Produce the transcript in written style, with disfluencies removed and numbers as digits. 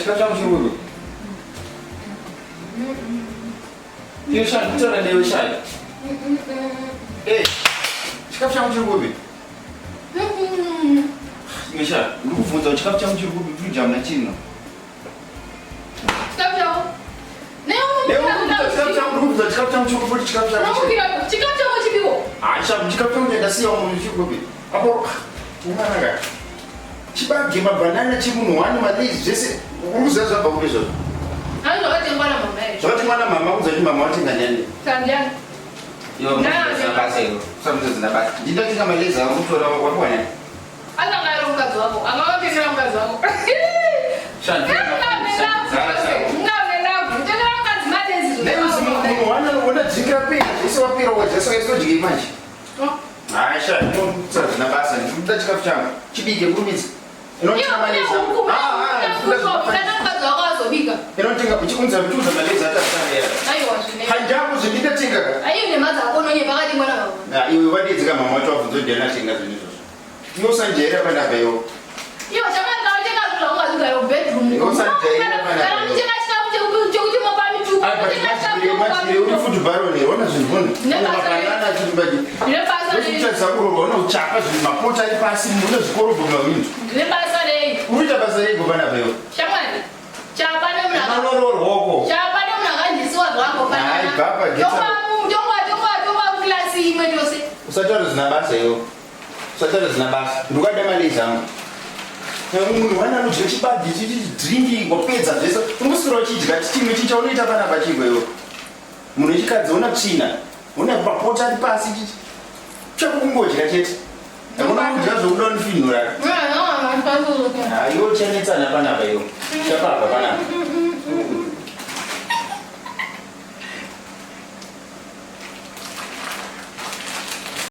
chikafu changu chiri kupi? Iyo shani, kutora newe shani. Chikafu changu chiri kupi? Iyo shani, ndikufunza chikafu changu chiri kupi kuti jamu na chino. Chikafu changu? Chikafu changu chiri kupi, chikafu changu chipiko. Chikafu changu ndasiya munhu chiri kupi. Apo, ungaranga. Chibage mabanana chimunhu wani malizi zvese uruza zvabva kuri izvozvo. Ani zvakati mwana mama izvo. Zvakati mwana mama uzoti mama watenga nyani. Tandiani. Yo, basa iro. Samuzozina basa. Ndinotenga malezi angu kutora wakuwana. Akangaro mukadzi wako. Angawapindira mukadzi wako. Shanti. Wana dzikira pera zvese wapera wadzasa waisodye manje. Aisha, ndinotsadzina basa ndikuda chikafu changu. Chibike kurumidza. Inotenga malezi. Inotenga uchiunza mchuza malezi atasanera. Aiwa zvine. Hanjaku zvinditatenga ka. Aiwa nemadza akonoye pakati mwana wako. Iwe wadedzika mama wacho wabvunza ndatenga zvinhu izvozvo. Inosanjaira pana bayo. Iwo chamanga utenga zvinhu zvakazugara bedroom. Inosanjaira pana bayo. Utenga chikafu chekuti mopa mituku. Uri futi baroni, ona zvinhu. Mabanana chirimbadi. Nebasa rei. Uchitadza kurorwa, ona uchapa zvinhu mapota ari pasi, mune zvikorobho mawindu. Nebasa rei. Uruita basa rego pana bayo. Shamwari. Chapa nemuna. Anororwako. Chapa nemuna kanjisiwa zvako pana. Hai baba geta. Tongwa klasi imwe yose. Usataura zina basa iyo. Usataura zina basa. Ndukada mali zangu. Munhu wana anodya chibagi dringi wapedza zvese. Unosura uchidya chimwe chicha unoita pana pachigwa iwo. Munhu wechikadzi una tsvina. Una mapota ari pasi chichi. Chakungodya chete. Hakuna kudya zvokuda unifinhura. Iwo chanetsana panapa iwo. Chapabva panapa.